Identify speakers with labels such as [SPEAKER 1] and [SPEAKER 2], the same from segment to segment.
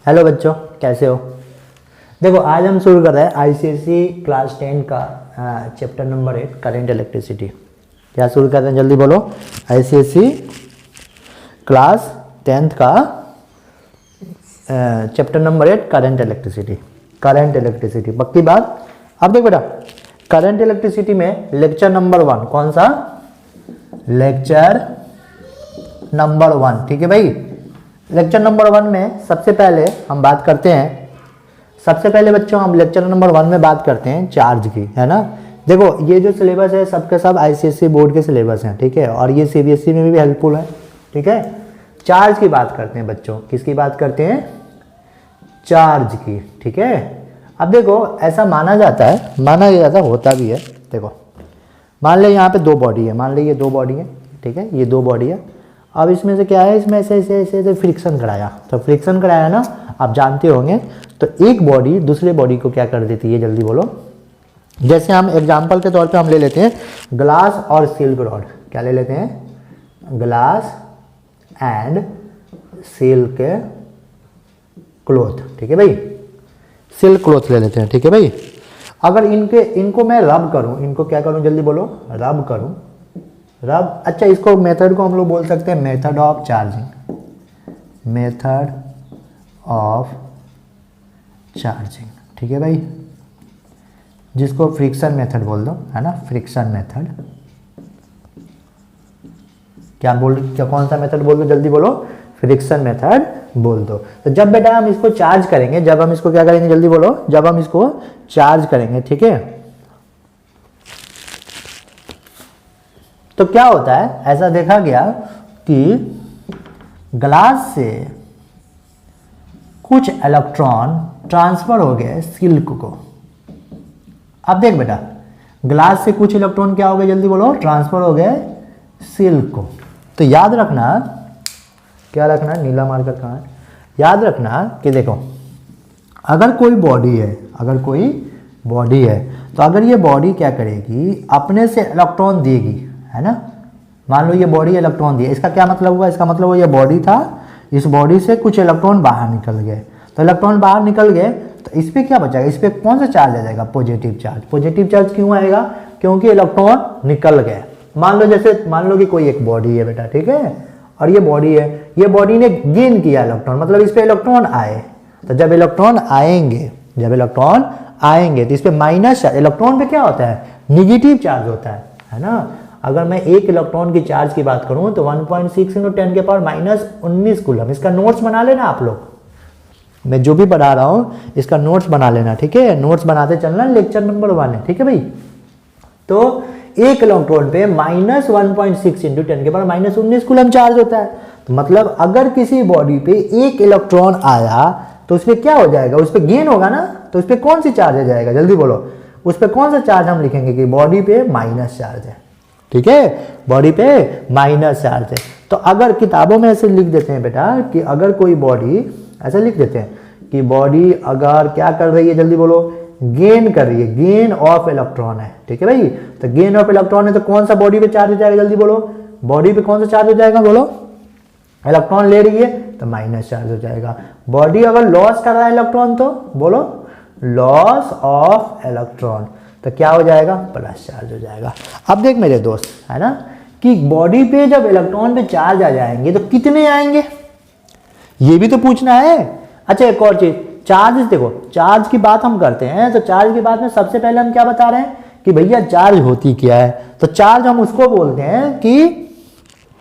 [SPEAKER 1] Hello बच्चों, कैसे हो। देखो आज हम शुरू कर रहे हैं आईसीएसई क्लास 10 का चैप्टर नंबर 8 करेंट इलेक्ट्रिसिटी। क्या शुरू कर रहे हैं, जल्दी बोलो। आईसीएसई क्लास 10 का chapter number 8 current electricity. Current electricity पक्की बात। अब देखो बेटा, करंट इलेक्ट्रिसिटी में लेक्चर नंबर 1 कौन सा, लेक्चर नंबर 1। ठीक है भाई, लेक्चर नंबर 1 में सबसे पहले हम बात करते हैं, सबसे पहले बच्चों हम लेक्चर नंबर 1 में बात करते हैं चार्ज की, है ना। देखो ये जो सिलेबस है सबके सब आईसीएसई बोर्ड के सिलेबस हैं, ठीक है, और ये सीबीएसई में भी हेल्पफुल है, ठीक है। चार्ज की बात करते हैं बच्चों, किसकी बात करते हैं, चार्ज की, ठीक है। अब देखो ऐसा माना जाता है, होता भी है। देखो मान ले यहाँ पे दो बॉडी है, मान ले ये दो बॉडी है, ठीक है, ये दो बॉडी है। अब इसमें से क्या है, इसमें ऐसे ऐसे ऐसे ऐसे फ्रिक्शन कराया, तो फ्रिक्शन कराया ना, आप जानते होंगे। तो एक बॉडी दूसरे बॉडी को क्या कर देती है, जल्दी बोलो। जैसे हम एग्जांपल के तौर पे हम ले लेते हैं ग्लास और सिल्क रॉड। क्या ले लेते हैं, ग्लास एंड सिल्क क्लॉथ, ठीक है भाई, सिल्क क्लॉथ ले लेते हैं, ठीक है भाई। अगर इनको मैं रब करूं, इनको क्या करूं, जल्दी बोलो, रब करूं, रब। अच्छा, इसको मेथड को हम लोग बोल सकते हैं method of charging, method of charging, ठीक है भाई, जिसको फ्रिक्शन मेथड बोल दो, है ना, फ्रिक्शन मेथड। क्या कौन सा मेथड बोल दो, जल्दी बोलो, फ्रिक्शन मेथड बोल दो। तो जब बेटा हम इसको चार्ज करेंगे, जब हम इसको क्या करेंगे, जल्दी बोलो, जब हम इसको चार्ज करेंगे, ठीक है, तो क्या होता है, ऐसा देखा गया कि ग्लास से कुछ इलेक्ट्रॉन ट्रांसफर हो गए सिल्क को। अब देख बेटा, ग्लास से कुछ इलेक्ट्रॉन क्या हो गए, जल्दी बोलो, ट्रांसफर हो गए सिल्क को। तो याद रखना, क्या रखना, नीला मार्कर कहाँ है, याद रखना कि देखो अगर कोई बॉडी है, तो अगर ये बॉडी क्या करेगी, अपने से इलेक्ट्रॉन देगी, है ना। मान लो ये बॉडी इलेक्ट्रॉन दिए, इसका क्या मतलब हुआ, इसका मतलब ये बॉडी था, इस बॉडी से कुछ इलेक्ट्रॉन बाहर निकल गए। तो इलेक्ट्रॉन बाहर निकल गए तो इस पर क्या बचेगा, इस पर कौन सा चार्ज आ जाएगा, पॉजिटिव चार्ज। पॉजिटिव चार्ज क्यों आएगा, क्योंकि इलेक्ट्रॉन निकल गए। मान लो कि कोई एक बॉडी है बेटा, ठीक है, और ये बॉडी है, ये बॉडी ने गेन किया इलेक्ट्रॉन, मतलब इस पर इलेक्ट्रॉन आए। तो जब इलेक्ट्रॉन आएंगे तो इस पर माइनस चार्ज, इलेक्ट्रॉन पे क्या होता है, निगेटिव चार्ज होता है ना। अगर मैं एक इलेक्ट्रॉन की चार्ज की बात करूं तो 1.6 × 10⁻⁻19 कूलम। इसका नोट्स बना लेना आप लोग, मैं जो भी पढ़ा रहा हूं इसका नोट्स बना लेना, ठीक है, नोट्स बनाते चलना, लेक्चर नंबर 1 है, ठीक है भाई। तो एक इलेक्ट्रॉन पे -1.6 × 10⁻⁻19 कूलम चार्ज होता है। तो मतलब अगर किसी बॉडी पे एक इलेक्ट्रॉन आया तो उस पर क्या हो जाएगा, उस पर गेन होगा ना, तो उस पर कौन सी चार्ज आ जाएगा, जल्दी बोलो, उस पर कौन सा चार्ज हम लिखेंगे कि बॉडी पे माइनस चार्ज है, ठीक है, बॉडी पे माइनस चार्ज है। तो अगर किताबों में ऐसे लिख देते हैं बेटा कि अगर कोई बॉडी, ऐसे लिख देते हैं कि बॉडी अगर क्या कर रही है, जल्दी बोलो, गेन कर रही है, गेन ऑफ इलेक्ट्रॉन है, ठीक है भाई। तो गेन ऑफ इलेक्ट्रॉन है तो कौन सा बॉडी पे चार्ज हो जाएगा, जल्दी बोलो, बॉडी पे कौन सा चार्ज हो जाएगा, बोलो, इलेक्ट्रॉन ले रही है तो माइनस चार्ज हो जाएगा। बॉडी अगर लॉस कर रहा है इलेक्ट्रॉन तो बोलो, लॉस ऑफ इलेक्ट्रॉन, तो क्या हो जाएगा, प्लस चार्ज हो जाएगा। अब देख मेरे दोस्त, है ना, कि बॉडी पे जब इलेक्ट्रॉन पे चार्ज आ जाएंगे तो कितने आएंगे, ये भी तो पूछना है। अच्छा एक और चीज, चार्ज, देखो चार्ज की बात हम करते हैं तो चार्ज की बात में सबसे पहले हम क्या बता रहे हैं कि भैया चार्ज होती क्या है। तो चार्ज हम उसको बोलते हैं कि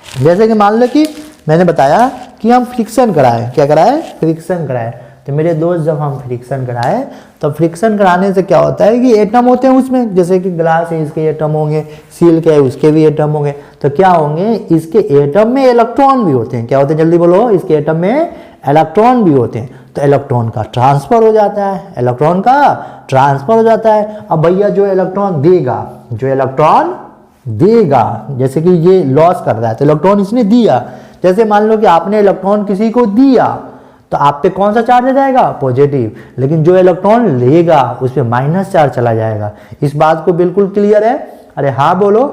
[SPEAKER 1] जैसे कि मान लो कि मैंने बताया कि हम फ्रिक्शन कराए, क्या कराए, फ्रिक्शन कराए। तो मेरे दोस्त जब हम फ्रिक्शन कराए तो फ्रिक्शन कराने से क्या होता है कि एटम होते हैं उसमें, जैसे कि ग्लास है इसके एटम होंगे, सिल्क है उसके भी एटम होंगे। तो क्या होंगे, इसके एटम में इलेक्ट्रॉन भी होते हैं, क्या होते हैं, जल्दी बोलो, इसके एटम में इलेक्ट्रॉन भी होते हैं। तो इलेक्ट्रॉन का ट्रांसफर हो जाता है, इलेक्ट्रॉन का ट्रांसफर हो जाता है। अब भैया जो इलेक्ट्रॉन देगा, जैसे कि ये लॉस कर रहा है तो इलेक्ट्रॉन इसने दिया, जैसे मान लो कि आपने इलेक्ट्रॉन किसी को दिया तो आप पे कौन सा चार्ज आ जाएगा, पॉजिटिव, लेकिन जो इलेक्ट्रॉन लेगा उस पर माइनस चार्ज चला जाएगा। इस बात को बिल्कुल क्लियर है, अरे हाँ बोलो।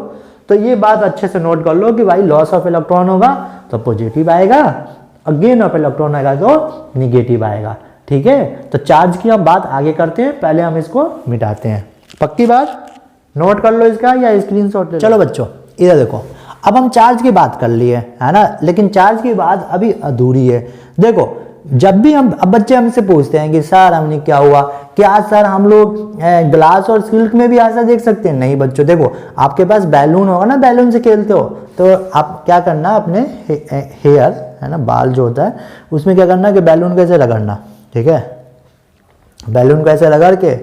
[SPEAKER 1] तो ये बात अच्छे से नोट कर लो कि भाई लॉस ऑफ इलेक्ट्रॉन होगा तो पॉजिटिव आएगा, अगेन ऑफ इलेक्ट्रॉन आएगा तो निगेटिव आएगा। ठीक है, तो चार्ज की हम बात आगे करते हैं, पहले हम इसको मिटाते हैं। पक्की बात, नोट कर लो इसका या स्क्रीनशॉट ले लो। चलो बच्चों इधर देखो, अब हम चार्ज की बात कर लिए है ना, लेकिन चार्ज की बात अभी अधूरी है। देखो जब भी हम, अब बच्चे हमसे पूछते हैं कि सर हमने क्या हुआ, क्या सर हम लोग ग्लास और सिल्क में भी ऐसा देख सकते हैं? नहीं बच्चों, देखो आपके पास बैलून होगा ना, बैलून से खेलते हो तो आप क्या करना, अपने हेयर है ना, बाल जो होता है उसमें क्या करना कि बैलून कैसे रगड़ना। ठीक है, बैलून कैसे रगड़ के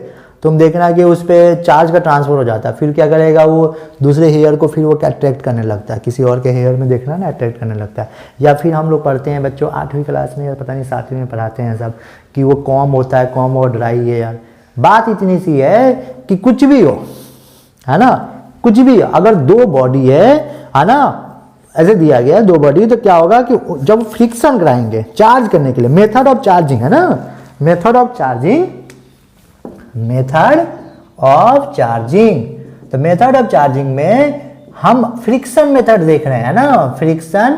[SPEAKER 1] तुम देखना कि उस पर चार्ज का ट्रांसफर हो जाता है, फिर क्या करेगा वो दूसरे हेयर को फिर वो क्या अट्रैक्ट करने लगता है, किसी और के हेयर में देखना ना अट्रैक्ट करने लगता है। या फिर हम लोग पढ़ते हैं बच्चों 8वीं क्लास में या पता नहीं 7वीं में पढ़ाते हैं सब कि वो कॉम होता है, कॉम और ड्राई है। यार बात इतनी सी है कि कुछ भी हो है ना, कुछ भी अगर दो बॉडी है ना, ऐसे दिया गया है दो बॉडी, तो क्या होगा कि जब फ्रिक्शन कराएंगे चार्ज करने के लिए, मेथड ऑफ चार्जिंग है ना, method of charging, method of charging, तो मेथड ऑफ चार्जिंग में हम फ्रिक्शन मेथड देख रहे हैं ना, फ्रिक्शन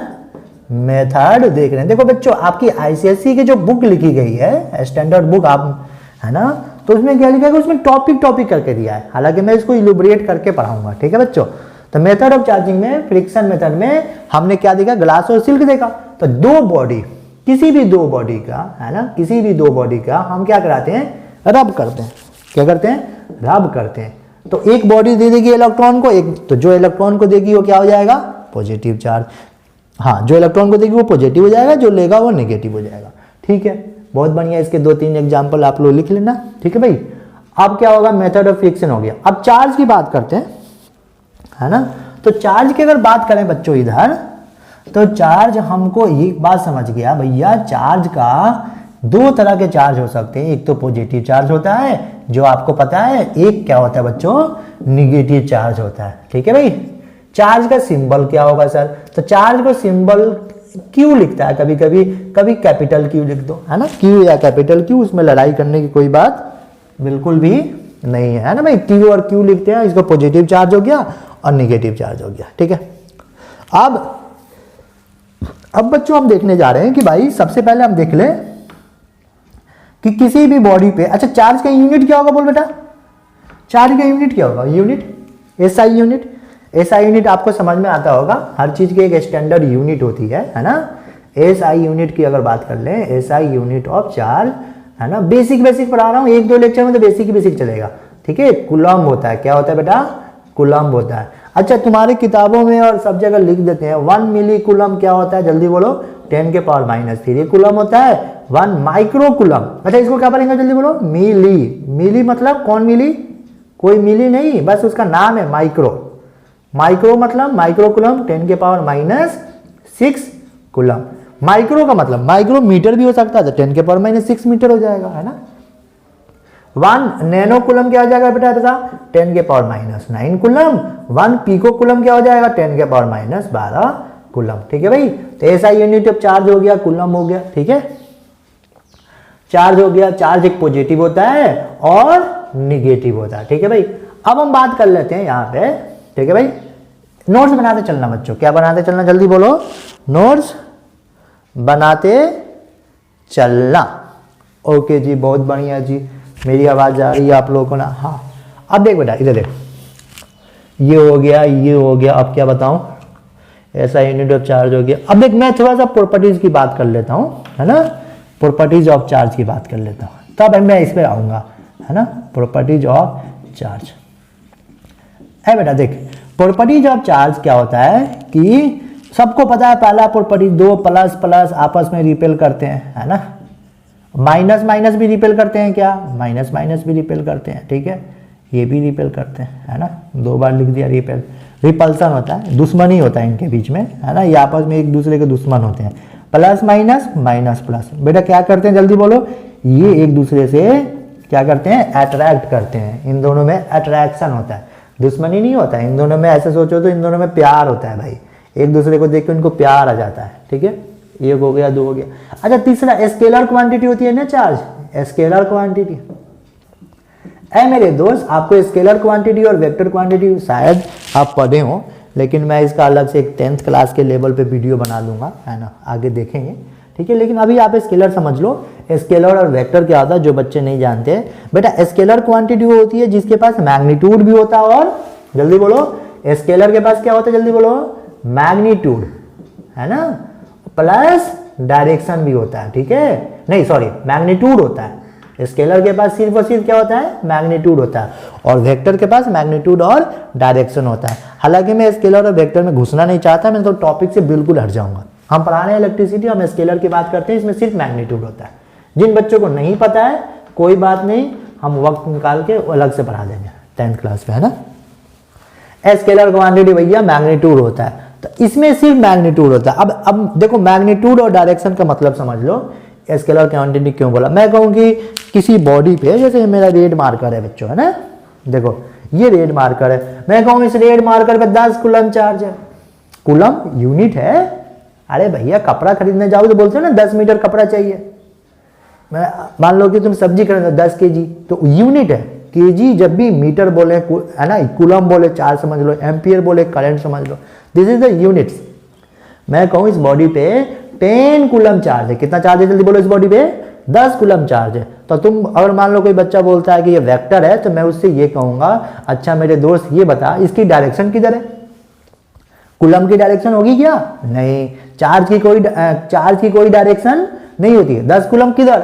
[SPEAKER 1] मेथड देख रहे हैं। देखो बच्चों आपकी आईसीएसई की जो बुक लिखी गई है, स्टैंडर्ड बुक आप है ना, तो उसमें क्या लिखा है, उसमें टॉपिक टॉपिक करके दिया है, हालांकि मैं इसको इलुबरेट करके पढ़ाऊंगा। ठीक है बच्चों, तो मेथड ऑफ चार्जिंग में, फ्रिक्शन मेथड में हमने क्या देखा, ग्लास और सिल्क देखा। तो दो बॉडी, किसी भी दो बॉडी का है ना, किसी भी दो बॉडी का हम क्या कराते हैं, रब करते हैं। क्या करते हैं, रब करते हैं। तो एक बॉडी दे देगी इलेक्ट्रॉन को, एक तो जो इलेक्ट्रॉन को देगी वो क्या हो जाएगा, पॉजिटिव चार्ज। हाँ, जो इलेक्ट्रॉन को देगी वो पॉजिटिव हो जाएगा, जो लेगा वो नेगेटिव हो जाएगा। ठीक है, बहुत बढ़िया, इसके 2-3 एग्जाम्पल आप लोग लिख लेना। ठीक है भाई, अब क्या होगा, मेथड ऑफ फ्रिक्शन हो गया। अब चार्ज की बात करते हैं है ना, तो चार्ज की अगर बात करें बच्चों इधर, तो चार्ज हमको एक बात समझ गया भैया, चार्ज का दो तरह के चार्ज हो सकते हैं, एक तो पॉजिटिव चार्ज होता है जो आपको पता है, एक क्या होता है बच्चों, निगेटिव चार्ज होता है। ठीक है भाई, चार्ज का सिंबल क्या होगा सर, तो चार्ज को सिंबल क्यू लिखता है, कभी कभी, कभी कैपिटल क्यू लिख दो है ना, क्यू या कैपिटल क्यू, उसमें लड़ाई करने की कोई बात बिल्कुल भी नहीं है ना भाई, क्यू और क्यू लिखते हैं, इसको पॉजिटिव चार्ज हो गया और निगेटिव चार्ज हो गया। ठीक है, अब बच्चों हम देखने जा रहे हैं कि भाई सबसे पहले हम देख लें कि किसी भी बॉडी पे, अच्छा चार्ज का यूनिट क्या होगा, बोल बेटा, चार्ज का यूनिट क्या होगा, unit SI unit. SI unit आपको समझ में आता होगा, हर चीज की एक स्टैंडर्ड यूनिट होती है ना। एसआई यूनिट की अगर बात कर लें, एसआई यूनिट ऑफ चार्ज है ना, बेसिक पढ़ा रहा हूं, 1-2 लेक्चर में तो बेसिक चलेगा। ठीक है, कूलम्ब होता है, क्या होता है बेटा, कूलम्ब होता है। अच्छा तुम्हारी किताबों में और सब जगह लिख देते हैं 1 मिली कूलम्ब क्या होता है, जल्दी बोलो, 10⁻³ कूलम्ब होता है। 1 माइक्रो कूलम्ब, अच्छा इसको क्या पढ़ेंगे, जल्दी बोलो, मिली। मिली मतलब कौन मिली, कोई मिली नहीं, बस उसका नाम है माइक्रो। माइक्रो मतलब माइक्रो कूलम्ब 10⁻⁶ कूलम्ब। माइक्रो का मतलब माइक्रो मीटर भी हो सकता है, तो 10⁻⁶ मीटर हो जाएगा है ना। 1 नैनो कूलम्ब क्या हो जाएगा बेटा, 10⁻⁹ कूलम्ब। 1 पिको कूलम्ब क्या हो जाएगा, 10⁻⁻12 कूलम्ब। ठीक है भाई, तो ऐसा यूनिट ऑफ चार्ज हो गया, कूलम्ब हो गया। ठीक है, चार्ज हो गया, चार्ज एक पॉजिटिव होता है और निगेटिव होता है। ठीक है भाई, अब हम बात कर लेते हैं यहाँ पे। ठीक है भाई, नोट्स बनाते चलना बच्चों, क्या बनाते चलना, जल्दी बोलो, नोट्स बनाते चलना। ओके जी, बहुत बढ़िया जी, मेरी आवाज आ रही है आप लोगों को ना। हाँ, अब देख बेटा, इधर देख, ये हो गया, ये हो गया, अब क्या बताऊं, ऐसा यूनिट ऑफ चार्ज हो गया। अब देख मैं थोड़ा सा प्रॉपर्टीज की बात कर लेता हूँ है ना, प्रॉपर्टीज ऑफ चार्ज की बात कर लेता हूँ, तब मैं इस पर आऊंगा है ना, प्रॉपर्टीज ऑफ चार्ज। है बेटा देख, प्रॉपर्टीज ऑफ चार्ज क्या होता है कि सबको पता है, पहला प्रॉपर्टी, 2 प्लस प्लस आपस में रिपेल करते हैं है ना, माइनस माइनस भी रिपेल करते हैं, क्या माइनस माइनस भी रिपेल करते हैं। ठीक है, ये भी रिपेल करते हैं है ना, 2 बार लिख दिया रिपेल। रिपल्सन होता है, दुश्मनी होता है इनके बीच में है ना, ये आपस में एक दूसरे के दुश्मन होते हैं। प्लस माइनस, माइनस प्लस, बेटा क्या करते हैं, जल्दी बोलो, ये एक दूसरे से क्या करते हैं, अट्रैक्ट करते हैं, इन दोनों में अट्रैक्शन होता है, दुश्मनी नहीं होता है इन दोनों में। ऐसे सोचो तो इन दोनों में प्यार होता है भाई, एक दूसरे को देख के उनको प्यार आ जाता है। ठीक है, 1 हो गया, 2 हो गया। अच्छा तीसरा स्केलर क्वांटिटी होती है ना चार्ज, स्केलर क्वांटिटी। ऐ मेरे दोस्त, आपको स्केलर क्वांटिटी और वेक्टर क्वांटिटी शायद आप पढ़े हो, लेकिन मैं इसका अलग से एक 10th क्लास के लेवल पे वीडियो बना लूंगा है ना, आगे देखेंगे। ठीक है। लेकिन अभी आप स्केलर समझ लो, स्केलर और वेक्टर क्या होता है, जो बच्चे नहीं जानते बेटा, स्केलर क्वांटिटी वो होती है जिसके पास मैग्नीट्यूड भी होता है और जल्दी बोलो, स्केलर के पास क्या होता है, जल्दी बोलो, मैग्नीट्यूड, है ना, प्लस डायरेक्शन भी होता है, ठीक है, नहीं सॉरी मैग्नीट्यूड होता है। स्केलर के पास सिर्फ और सिर्फ क्या होता है, मैग्नीट्यूड होता है, और वेक्टर के पास मैग्नीट्यूड और डायरेक्शन होता है। हालांकि मैं स्केलर और वेक्टर में घुसना नहीं चाहता, मैं तो टॉपिक से बिल्कुल हट जाऊंगा। हम पढ़ा रहे हैं इलेक्ट्रिसिटी, हम स्केलर की बात करते हैं, इसमें सिर्फ मैग्नीट्यूड होता है। जिन बच्चों को नहीं पता है कोई बात नहीं, हम वक्त निकाल के अलग से पढ़ा देंगे 10th क्लास में, है ना। स्केलर क्वांटिटी भैया मैग्नीट्यूड होता है, तो इसमें सिर्फ मैग्नीट्यूड होता है। अब देखो मैग्नीट्यूड और डायरेक्शन का मतलब समझ लो। स्केलर क्वांटिटी क्यों बोला, मैं कहूँ कि किसी बॉडी पे, जैसे मेरा रेड मार्कर है बच्चों, है ना, देखो ये रेड मार्कर है, मैं कहूँ इस रेड मार्कर पे 10 कूलम चार्ज है। कूलम यूनिट है, अरे भैया कपड़ा खरीदने जाओ तो बोलते हो ना 10 मीटर कपड़ा चाहिए। मैं मान लो कि तुम सब्जी खरीदो 10 kg, तो यूनिट है। केजी जब भी मीटर बोले, है ना, कूलम बोले चार्ज समझ लो, एम्पियर बोले करंट समझ लो, दिस इज द यूनिट्स। मैं कहूँ इस बॉडी पे 10 कूलम चार्ज है, कितना चार्ज है जल्दी बोलो, इस बॉडी पे 10 कूलम चार्ज है। तो तुम अगर मान लो कोई बच्चा बोलता है कि ये वेक्टर है, तो मैं उससे ये कहूंगा, अच्छा मेरे दोस्त ये बता इसकी डायरेक्शन किधर है, कूलम की डायरेक्शन होगी क्या, नहीं, चार्ज की कोई डायरेक्शन नहीं होती है। 10 कूलम किधर,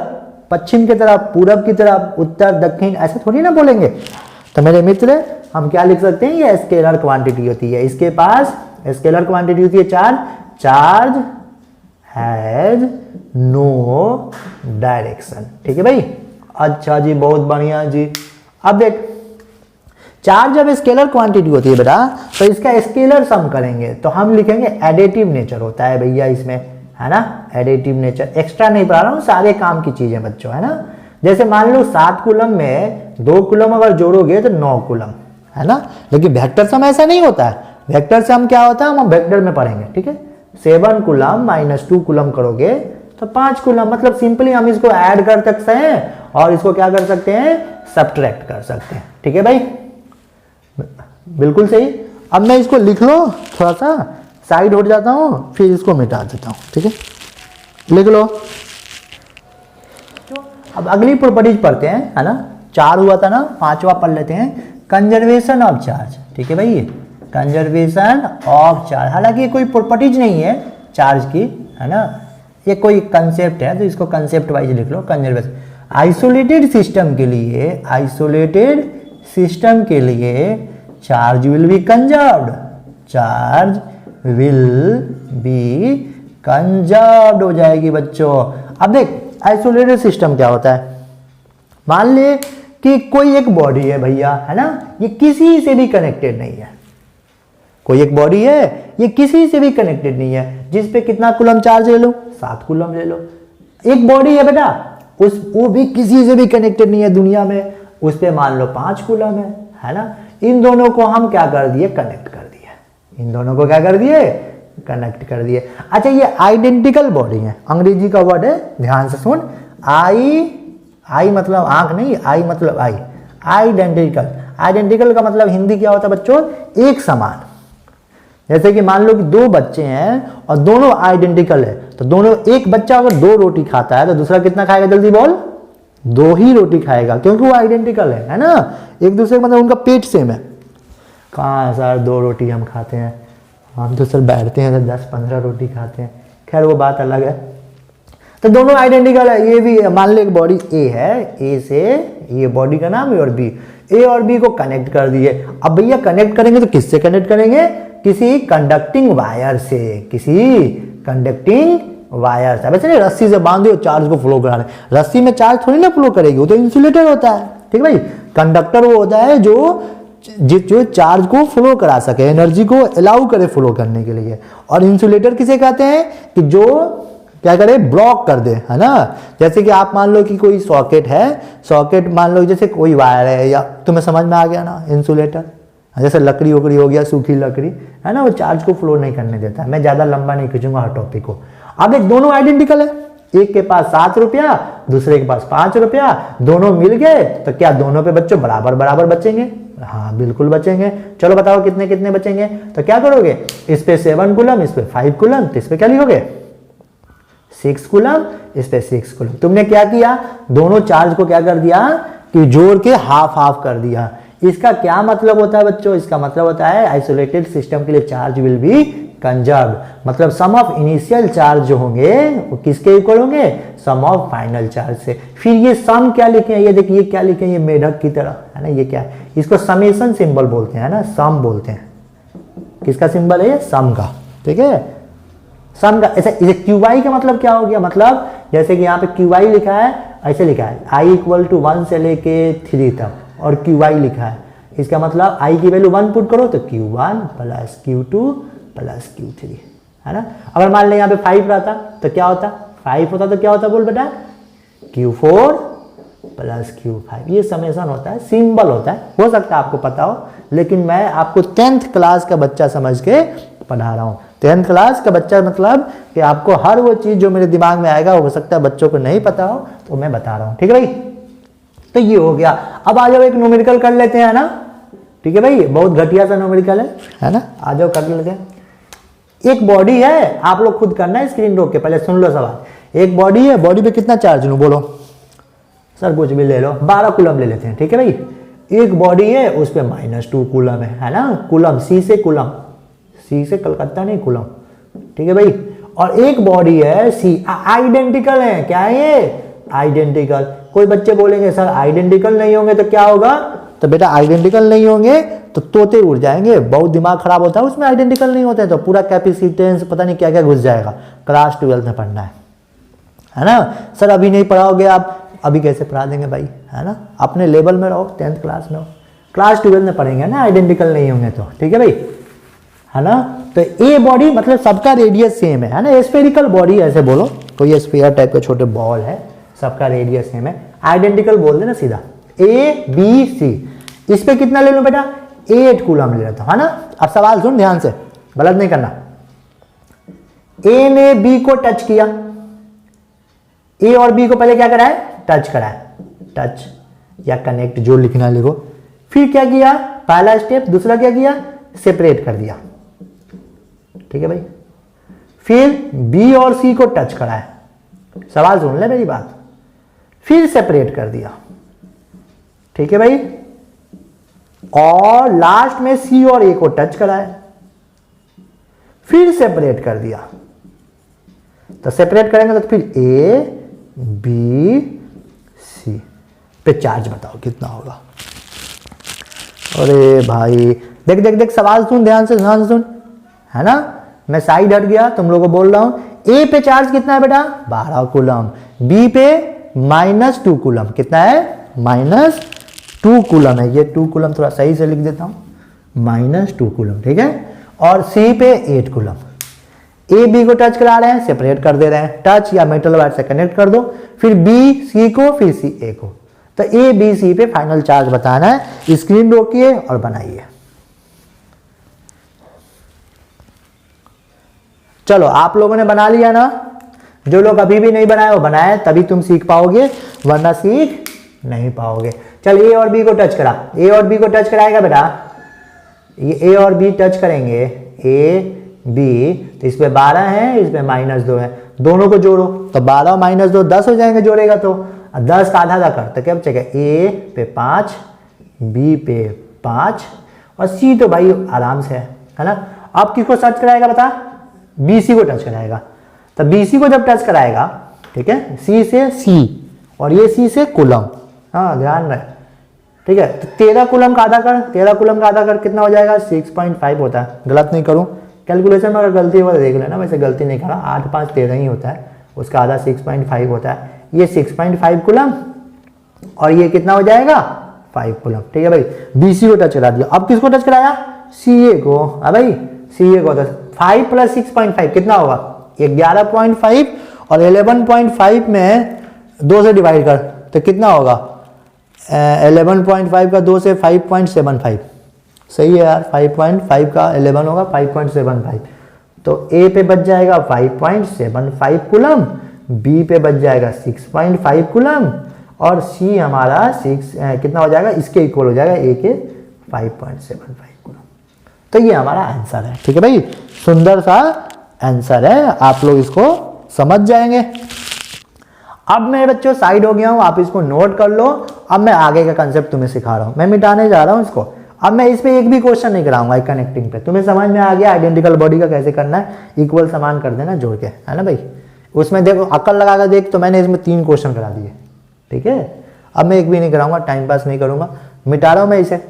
[SPEAKER 1] पश्चिम की तरफ, पूरब की तरफ, उत्तर दक्षिण, ऐसे थोड़ी ना बोलेंगे। तो मेरे मित्र हम क्या लिख सकते हैं, ये स्केलर क्वांटिटी होती है, इसके पास स्केलर क्वांटिटी होती है चार्ज हैज नो डायरेक्शन, ठीक है भाई। अच्छा जी, बहुत बढ़िया जी। अब देख, चार्ज जब स्केलर क्वांटिटी होती है बेटा, तो इसका स्केलर सम करेंगे तो हम लिखेंगे एडिटिव नेचर होता है भैया इसमें, है ना, एडिटिव नेचर। एक्स्ट्रा नहीं पढ़ा रहा हूँ, सारे काम की चीजें बच्चों, है ना। जैसे मान लो 7 कूलम में 2 कूलम अगर जोड़ोगे तो 9 कूलम, है ना। लेकिन वेक्टर सम ऐसा नहीं होता है, वेक्टर सम क्या होता है हम वेक्टर में पढ़ेंगे, ठीक है। 7 कूलम माइनस 2 कूलम करोगे तो 5 कूलम, मतलब सिंपली हम इसको ऐड कर सकते हैं और इसको क्या कर सकते हैं, सब्ट्रैक्ट कर सकते हैं, ठीक है भाई, बिल्कुल सही। अब मैं इसको लिख लो, थोड़ा सा साइड हो जाता हूं, फिर इसको मिटा देता हूं, ठीक है, लिख लो। अब अगली प्रॉपर्टीज पढ़ते हैं, है ना, 4 हुआ था ना, 5वां पढ़ लेते हैं, कंजर्वेशन ऑफ चार्ज, ठीक है भाई, कंजर्वेशन ऑफ चार्ज। हालांकि कोई प्रॉपर्टीज नहीं है चार्ज की, है ना, ये कोई कंसेप्ट है, तो इसको कंसेप्ट वाइज लिख लो, कंजर्वेशन। आइसोलेटेड सिस्टम के लिए charge will be conserved, charge will be conserved हो जाएगी बच्चों। अब देख आइसोलेटेड सिस्टम क्या होता है, मान ले कि कोई एक बॉडी है भैया, है ना, ये किसी से भी कनेक्टेड नहीं है, कोई एक बॉडी है ये किसी से भी कनेक्टेड नहीं है, जिस पे कितना कूलम चार्ज ले लो, 7 कूलम ले लो। एक बॉडी है बेटा, वो भी किसी से भी कनेक्टेड नहीं है दुनिया में, उस पे मान लो 5 कूलम है ना। इन दोनों को हम क्या कर दिए, कनेक्ट कर दिए, इन दोनों को क्या कर दिए, कनेक्ट कर दिए। अच्छा ये आइडेंटिकल बॉडी है, अंग्रेजी का वर्ड है, ध्यान से सुन, आई मतलब आंख नहीं, आई मतलब आई, आइडेंटिकल का मतलब हिंदी क्या होता है बच्चों, एक समान। जैसे कि मान लो कि 2 बच्चे हैं और दोनों आइडेंटिकल है, तो दोनों, एक बच्चा अगर 2 रोटी खाता है तो दूसरा कितना खाएगा, जल्दी बोल, 2 ही रोटी खाएगा, क्योंकि वो आइडेंटिकल है ना, एक दूसरे का मतलब उनका पेट सेम है। कहाँ सर 2 रोटी हम खाते हैं, हम तो सर बैठते हैं तो 10-15 रोटी खाते हैं, खैर वो बात अलग है। तो दोनों आइडेंटिकल है। ये भी मान लो एक बॉडी ए है, ए से ये बॉडी का नाम है और बी, ए और बी को कनेक्ट कर दिए। अब भैया कनेक्ट करेंगे तो किससे कनेक्ट करेंगे, किसी कंडक्टिंग वायर से, किसी कंडक्टिंग वायर से। वैसे रस्सी से बांधे और चार्ज को फ्लो करा रहे, रस्सी में चार्ज थोड़ी ना फ्लो करेगी, वो तो इंसुलेटर होता है, ठीक है भाई। कंडक्टर वो होता है जो चार्ज को फ्लो करा सके, एनर्जी को अलाउ करे फ्लो करने के लिए। और इंसुलेटर किसे कहते हैं, कि जो क्या करे, ब्लॉक कर दे, है ना। जैसे कि आप मान लो कि कोई सॉकेट है, सॉकेट मान लो जैसे कोई वायर है, या तुम्हें समझ में आ गया ना, इंसुलेटर जैसे लकड़ी वकड़ी हो गया, सूखी लकड़ी, है ना, वो चार्ज को फ्लो नहीं करने देता है। मैं ज्यादा लंबा नहीं खींचूंगा हर टॉपिक को। अब एक दोनों आइडेंटिकल है, एक के पास 7 रुपया, दूसरे के पास 5 रुपया, दोनों मिल गए तो क्या दोनों पे बच्चों बराबर बराबर बचेंगे, हाँ बिल्कुल बचेंगे। चलो बताओ कितने कितने बचेंगे, तो क्या करोगे, इस पे 7 कूलम, इस पे 5 कूलम, तो इस पे क्या लिखोगे, 6 कूलम, इस पे 6 कूलम। तुमने क्या किया, दोनों चार्ज को क्या कर दिया कि जोड़ के हाफ हाफ कर दिया। इसका क्या मतलब होता है बच्चों, इसका मतलब होता है आइसोलेटेड सिस्टम के लिए चार्ज विल बी कंजर्व, मतलब सम ऑफ इनिशियल चार्ज जो होंगे वो किसके इक्वल होंगे, सम ऑफ फाइनल चार्ज से। फिर ये सम क्या लिखे हैं, ये देखिए क्या लिखे हैं, ये मेढक की तरह है ना, ये क्या है, इसको समेशन सिंबल बोलते हैं ना, सम बोलते हैं। किसका सिंबल है ये, सम का, ठीक है, सम का। ऐसे QI का मतलब क्या हो गया, मतलब जैसे कि यहाँ पे QI लिखा है, ऐसे लिखा है I = 1 से लेके 3 तक और QI लिखा है, इसका मतलब I की वैल्यू 1 पुट करो तो Q1 + Q2 + Q3 है ना। अगर मान लें यहाँ पे 5 रहता तो क्या होता, 5 होता तो क्या होता बोल बेटा, Q4 + Q5। ये समेशन होता है, सिंबल होता है, हो सकता है आपको पता हो, लेकिन मैं आपको 10th क्लास का बच्चा समझ के पढ़ा रहा हूँ। 10th क्लास का बच्चा मतलब कि आपको हर वो चीज जो मेरे दिमाग में आएगा, हो सकता है बच्चों को नहीं पता हो तो मैं बता रहा हूँ, ठीक है भाई। तो ये हो गया। अब आ जाओ एक न्यूमेरिकल कर लेते हैं, है ना, ठीक है भाई, बहुत घटिया सा न्यूमेरिकल है ना, आ जाओ कर लेते हैं। एक बॉडी है, आप लोग खुद करना है, स्क्रीन रोक के, पहले सुन लो सवाल। एक बॉडी है, बॉडी पे कितना चार्ज लूं, बोलो सर, कुछ भी ले लो, 12 कूलम ले लेते हैं, ठीक है भाई। एक बॉडी है, उस पे -2 कूलम है ना, कूलम, सी से कूलम, सी से कलकत्ता नहीं, कूलम, ठीक है भाई। और एक बॉडी है सी, आइडेंटिकल है, क्या है ये, आइडेंटिकल। कोई बच्चे बोलेंगे सर आइडेंटिकल नहीं होंगे तो क्या होगा, तो बेटा आइडेंटिकल नहीं होंगे तो तोते उड़ जाएंगे, बहुत दिमाग खराब होता है उसमें, आइडेंटिकल नहीं होते हैं तो पूरा कैपेसिटेंस पता नहीं क्या क्या घुस जाएगा। क्लास 12 में पढ़ना है ना सर, अभी नहीं पढ़ाओगे आप, अभी कैसे पढ़ा देंगे भाई, है ना, अपने लेवल में रहो, 10th क्लास में हो, क्लास 12 में पढ़ेंगे ना, आइडेंटिकल नहीं होंगे तो, ठीक है भाई, है ना। तो ए बॉडी मतलब सबका रेडियस सेम है ना, स्फेरिकल बॉडी ऐसे बोलो, कोई स्फीयर टाइप के छोटे बॉल है, सबका रेडियस सेम है, आइडेंटिकल बोल देना सीधा, ABC। इस पे कितना ले लूं बेटा, 8 कूलम ले लेता हूं, है ना। अब सवाल सुन ध्यान से, गलत नहीं करना। ए ने बी को टच किया, ए और बी को पहले क्या करा है, टच करा है, टच या कनेक्ट जो लिखना लिखो। फिर क्या किया, पहला स्टेप, दूसरा क्या किया, सेपरेट कर दिया, ठीक है भाई। फिर बी और सी को टच करा है, सवाल सुन ले मेरी बात, फिर सेपरेट कर दिया, ठीक है भाई। और लास्ट में सी और ए को टच करा है, फिर सेपरेट कर दिया। तो सेपरेट करेंगे तो फिर ए बी सी पे चार्ज बताओ कितना होगा। अरे भाई देख देख देख, सवाल सुन ध्यान से सुन, है ना, मैं साइड हट गया, तुम लोगों को बोल रहा हूं। ए पे चार्ज कितना है बेटा, 12 कूलम, बी पे -2 कूलम, कितना है, -2 कूलम है, ये 2 कूलम थोड़ा सही से लिख देता हूं, -2 कूलम, ठीक है। और सी पे 8 कूलम। ए बी को टच करा रहे हैं, सेपरेट कर दे रहे हैं, टच या मेटल वायर से कनेक्ट कर दो, फिर बी सी को, फिर सी ए को। तो ए बी सी पे फाइनल चार्ज बताना है, स्क्रीन रोकिए और बनाइए। चलो आप लोगों ने बना लिया ना, जो लोग अभी भी नहीं बनाए वो बनाए, तभी तुम सीख पाओगे, वरना सीख नहीं पाओगे। चल ए और बी को टच करा, ए और बी को टच कराएगा बेटा, ये ए और बी टच करेंगे, ए बी, तो इस पे 12 है, इस पे -2 है, दोनों को जोड़ो तो 12 - 2 10 हो जाएंगे, जोड़ेगा तो 10 का आधा कर, तो क्या बचेगा, ए पे 5, बी पे 5 और सी तो भाई आराम से है ना। अब किसको टच कराएगा बता, BC को टच कराएगा, तो BC को जब टच कराएगा, ठीक है, C से C और ये C से कूलम, हाँ ध्यान रहे, ठीक है। तो 13 कूलम का आधा कर, 13 कूलम का आधा कर कितना हो जाएगा, 6.5 होता है, गलत नहीं करूं कैलकुलेशन में, अगर गलती हो तो देख लेना, वैसे गलती नहीं करा, 8 5 13 ही होता है, उसका आधा 6.5 होता है, ये 6.5 कूलम और ये कितना हो जाएगा, 5 कूलम, ठीक है भाई। BC को टच करा दिया, अब किसको टच कराया, CA को, हाँ भाई CA को, 5 + 6.5 कितना होगा, 11.5 और 11.5 में 2 से डिवाइड कर तो कितना होगा, 11.5 का 2 से 5.75, सही है यार, 5.5 का 11 होगा 5.75, तो A पे बच जाएगा 5.75 कूलम, B पे बच जाएगा 6.5 कूलम और C हमारा 6 कितना हो जाएगा, इसके इक्वल हो जाएगा A के 5.75 कूलम। तो ये हमारा आंसर है, ठीक है भाई, सुंदर सा आंसर है, आप लोग इसको समझ जाएंगे। अब मेरे बच्चों साइड हो गया हूं, आप इसको नोट कर लो। अब मैं आगे का कंसेप्ट तुम्हें सिखा रहा हूं, मैं मिटाने जा रहा हूं इसको। अब मैं इस पे एक भी क्वेश्चन नहीं कराऊंगा कनेक्टिंग पे, तुम्हें समझ में आ गया आइडेंटिकल बॉडी का कैसे करना है, इक्वल समान कर देना जोड़ के, है ना भाई। उसमें देखो अकल लगा कर देख, तो मैंने इसमें 3 क्वेश्चन करा दिए, ठीक है। अब मैं एक भी नहीं कराऊंगा, टाइम पास नहीं करूंगा, मिटा रहा हूं मैं इसे।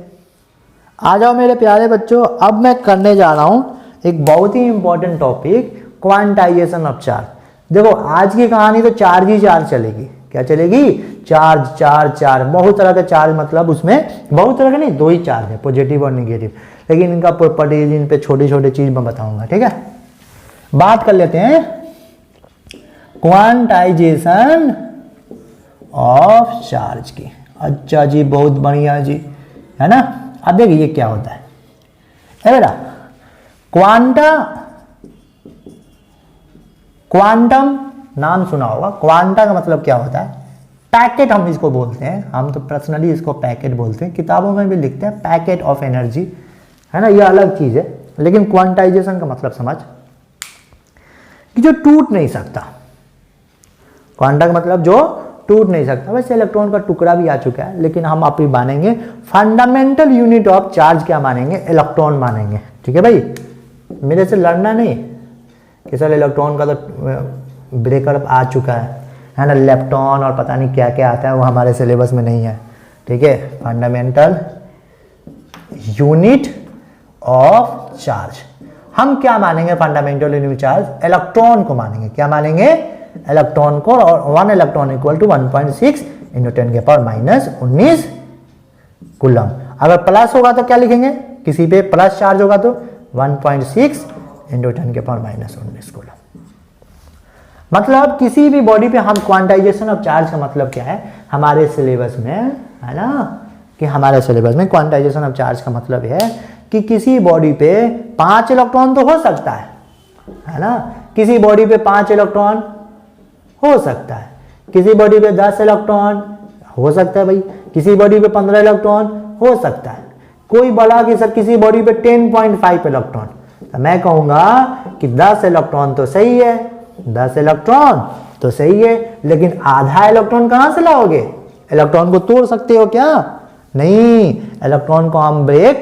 [SPEAKER 1] आ जाओ मेरे प्यारे बच्चों, अब मैं करने जा रहा हूं एक बहुत ही important topic, quantization of charge. देखो आज की कहानी तो चार्ज ही चार्ज चलेगी। क्या चलेगी? Charge charge charge. बहुत तरह के चार्ज, मतलब उसमें बहुत तरह के नहीं, 2 ही चार्ज है, पॉजिटिव और निगेटिव, लेकिन इनका प्रॉपर्टीज, इन पे छोटे छोटे चीज मैं बताऊंगा, ठीक है। बात कर लेते हैं क्वांटाइजेशन ऑफ चार्ज की। अच्छा जी, बहुत बढ़िया जी, है ना। अब देखिए क्या होता है, बेटा क्वांटम नाम सुना होगा। क्वांटा का मतलब क्या होता है? पैकेट हम इसको बोलते हैं, हम तो पर्सनली इसको पैकेट बोलते हैं, किताबों में भी लिखते हैं पैकेट ऑफ एनर्जी, है ना, ये अलग चीज है। लेकिन क्वांटाइजेशन का मतलब समझ कि जो टूट नहीं सकता। क्वांटा का मतलब जो टूट नहीं सकता। वैसे इलेक्ट्रॉन का टुकड़ा भी आ चुका है, लेकिन हम आप ही मानेंगे फंडामेंटल यूनिट ऑफ चार्ज क्या मानेंगे? इलेक्ट्रॉन मानेंगे, ठीक है भाई। मेरे से लड़ना नहीं कि सर इलेक्ट्रॉन का तो ब्रेकअप आ चुका है ना, लेप्टॉन और पता नहीं क्या क्या आता है, वो हमारे सिलेबस में नहीं है, ठीक है। फंडामेंटल यूनिट ऑफ चार्ज हम क्या मानेंगे? फंडामेंटल यूनिट चार्ज इलेक्ट्रॉन को मानेंगे। क्या मानेंगे? इलेक्ट्रॉन को। और 1 इलेक्ट्रॉन इक्वल टू 1.6 × 10⁻⁻19 कूलम। अगर प्लस होगा तो क्या लिखेंगे? किसी पे प्लस चार्ज होगा तो 1.6 × 10⁻⁻19 कूलम। मतलब किसी भी बॉडी पे हम क्वांटाइजेशन ऑफ चार्ज का मतलब क्या है हमारे सिलेबस में, है ना, कि हमारे सिलेबस में क्वांटाइजेशन ऑफ चार्ज का मतलब है कि किसी बॉडी पे 5 इलेक्ट्रॉन तो हो सकता है ना। किसी बॉडी पे 5 इलेक्ट्रॉन हो सकता है, किसी बॉडी पे 10 इलेक्ट्रॉन हो सकता है भाई, किसी बॉडी पे 15 इलेक्ट्रॉन हो सकता है। कोई बोला कि सर किसी बॉडी पे 10.5 इलेक्ट्रॉन, तो मैं कहूंगा कि 10 इलेक्ट्रॉन तो सही है, 10 इलेक्ट्रॉन तो सही है, लेकिन आधा इलेक्ट्रॉन कहां से लाओगे? इलेक्ट्रॉन को तोड़ सकते हो क्या? नहीं, इलेक्ट्रॉन को हम ब्रेक